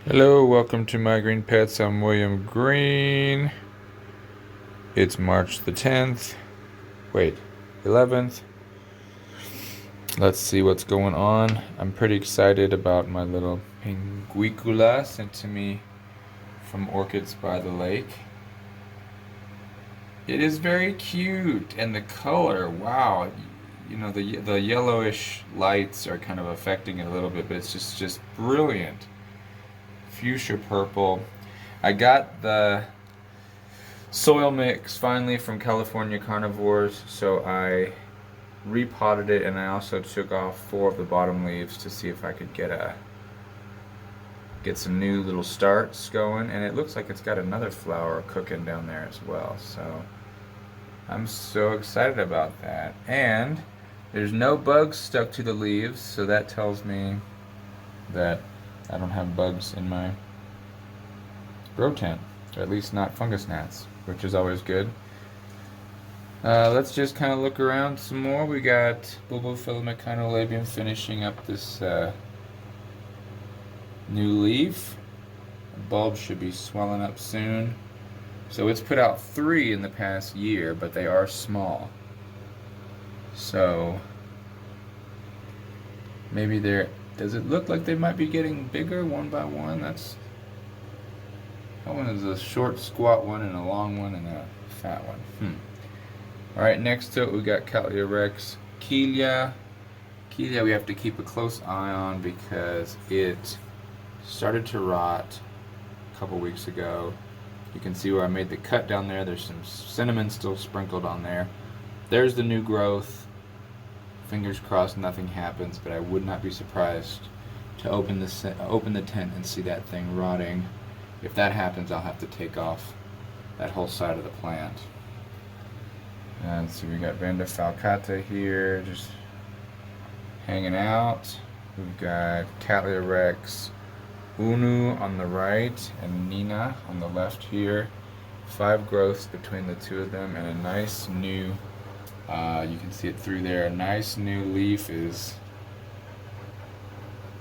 Hello, welcome to my green pets. I'm William Green. It's March the 10th. Wait, 11th. Let's see what's going on. I'm pretty excited about my little Pinguicula sent to me from Orchids by the Lake. It is very cute, and the color, wow. You know, the yellowish lights are kind of affecting it a little bit, but it's just brilliant. Fuchsia purple. I got the soil mix finally from California Carnivores, so I repotted it, and I also took off 4 of the bottom leaves to see if I could get some new little starts going, and it looks like it's got another flower cooking down there as well. So I'm so excited about that. And there's no bugs stuck to the leaves, so that tells me that I don't have bugs in my grow tent, or at least not fungus gnats, which is always good. Let's just kind of look around some more. We got Bulbo echinolabium finishing up this new leaf. The bulb should be swelling up soon. So it's put out 3 in the past year, but they are small. So maybe does it look like they might be getting bigger one by one? That one is a short, squat one, and a long one, and a fat one. Alright, next to it we got Cattleya rex. Kelia we have to keep a close eye on because it started to rot a couple weeks ago. You can see where I made the cut down there. There's some cinnamon still sprinkled on there. There's the new growth. Fingers crossed nothing happens, but I would not be surprised to open the tent and see that thing rotting. If that happens, I'll have to take off that whole side of the plant. And so we got Vanda falcata here, just hanging out. We've got Cattleya rex, Unu on the right, and Nina on the left here. 5 growths between the 2 of them, and a nice new, you can see it through there, a nice new leaf is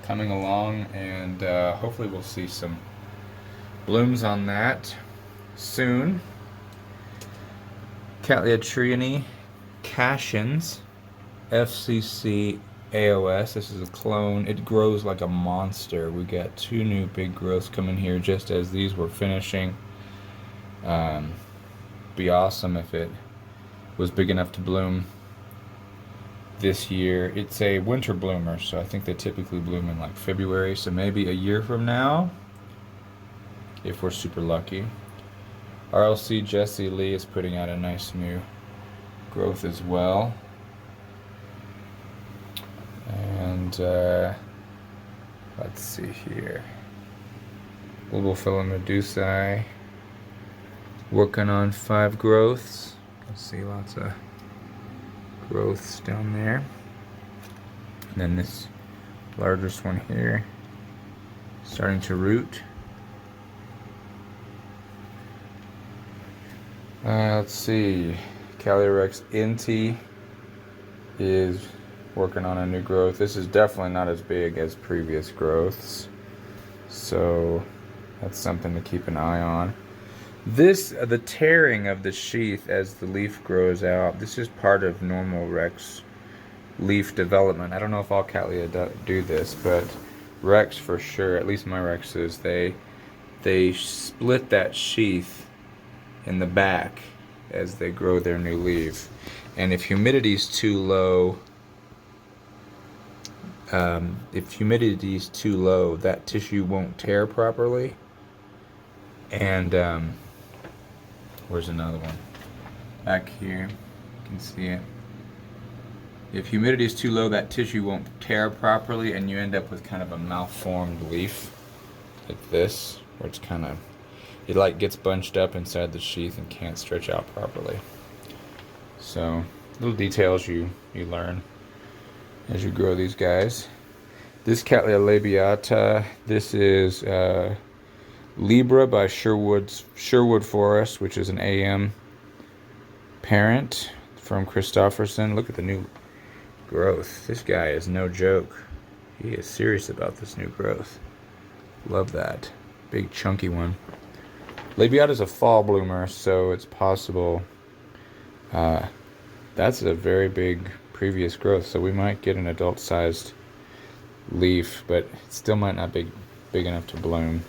coming along, and hopefully we'll see some blooms on that soon. Cattleya trianae, Cashins, FCC AOS. This is a clone. It grows like a monster. We got 2 new big growths coming here just as these were finishing. Be awesome if it was big enough to bloom this year. It's a winter bloomer, so I think they typically bloom in like February, so maybe a year from now, if we're super lucky. RLC Jessie Lee is putting out a nice new growth as well. And let's see here. Bulbo medusae working on 5 growths. You can see lots of growths down there. And then this largest one here starting to root. Let's see. Cattleya rex Inti is working on a new growth. This is definitely not as big as previous growths, so that's something to keep an eye on. The tearing of the sheath as the leaf grows out, this is part of normal rex leaf development. I don't know if all Cattleya do this, but rex for sure, at least my rexes, they split that sheath in the back as they grow their new leaf. And if humidity is too low, that tissue won't tear properly. And where's another one? Back here, you can see it. If humidity is too low, that tissue won't tear properly, and you end up with kind of a malformed leaf like this, where it's kind of, it like gets bunched up inside the sheath and can't stretch out properly. So little details you learn as you grow these guys. This Cattleya labiata, this is Libra by Sherwood Forest, which is an AM parent from Christofferson. Look at the new growth. This guy is no joke. He is serious about this new growth. Love that. Big chunky one. Labiata is a fall bloomer, so it's possible that's a very big previous growth, so we might get an adult-sized leaf, but it still might not be big enough to bloom.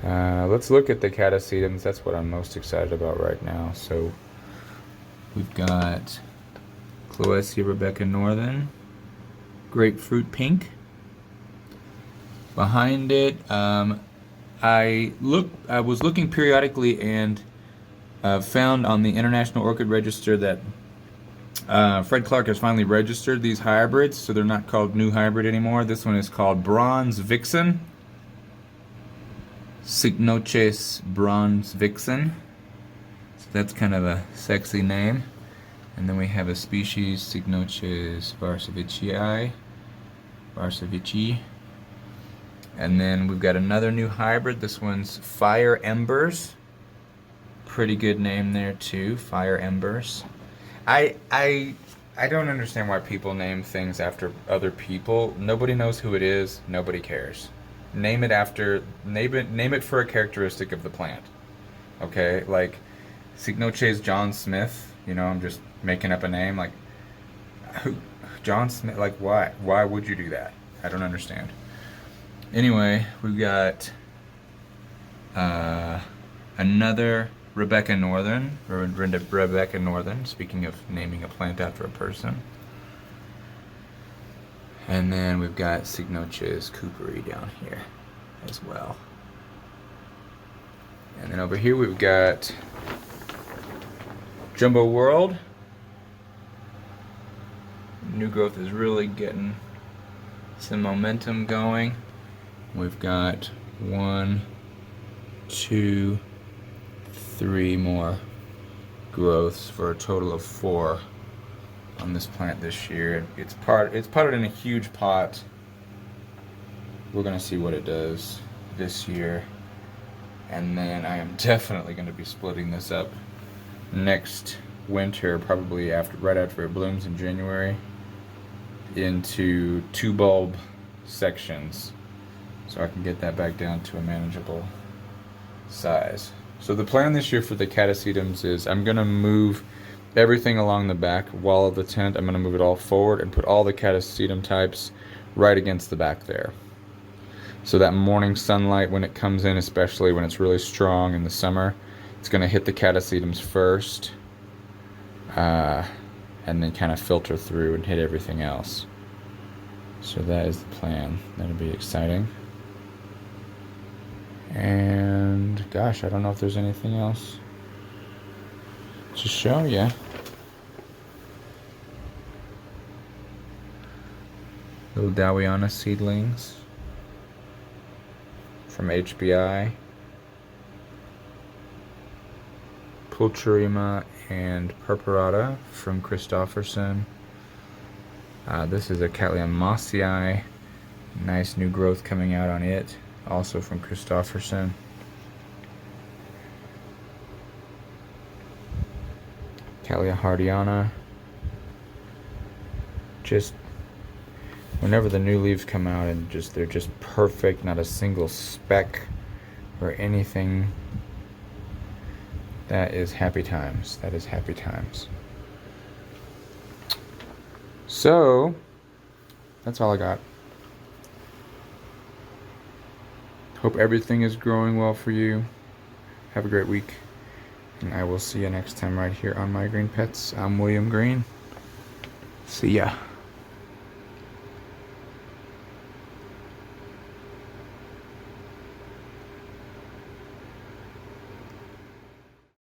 Let's look at the catasetums. That's what I'm most excited about right now. So we've got Cloecia Rebecca Northern, grapefruit pink. Behind it, I was looking periodically and found on the International Orchid Register that Fred Clark has finally registered these hybrids, so they're not called new hybrid anymore. This one is called Bronze Vixen. Cycnoches Bronze Vixen. So that's kind of a sexy name. And then we have a species, Cycnoches Varsavici. And then we've got another new hybrid. This one's Fire Embers. Pretty good name there too, Fire Embers. I don't understand why people name things after other people. Nobody knows who it is. Nobody cares. Name it for a characteristic of the plant. Okay, like Cycnoches John Smith. You know, I'm just making up a name. Like, who? John Smith? Like, why? Why would you do that? I don't understand. Anyway, we've got another Rebecca Northern, Rebecca Northern, speaking of naming a plant after a person. And then we've got Cycnoches Cooperi down here as well. And then over here we've got Jumbo World. New growth is really getting some momentum going. We've got 1, 2, 3 more growths for a total of 4 on this plant this year. It's potted in a huge pot. We're gonna see what it does this year, and then I am definitely going to be splitting this up next winter, probably right after it blooms in January, into 2 bulb sections, so I can get that back down to a manageable size. So the plan this year for the catasetums is I'm going to move everything along the back wall of the tent. I'm going to move it all forward and put all the catasetum types right against the back there. So that morning sunlight, when it comes in, especially when it's really strong in the summer, it's going to hit the catasetums first, and then kind of filter through and hit everything else. So that is the plan. That'll be exciting. And gosh, I don't know if there's anything else to show you. Little Dowiana seedlings from HBI. Pulcherima and Purpurata from Christofferson. This is a Cattleya mossii. Nice new growth coming out on it, also from Christofferson. Cattleya hardiana. Just whenever the new leaves come out, and they're just perfect, not a single speck or anything. That is happy times. That is happy times. So that's all I got. Hope everything is growing well for you. Have a great week, and I will see you next time right here on My Green Pets. I'm William Green. See ya.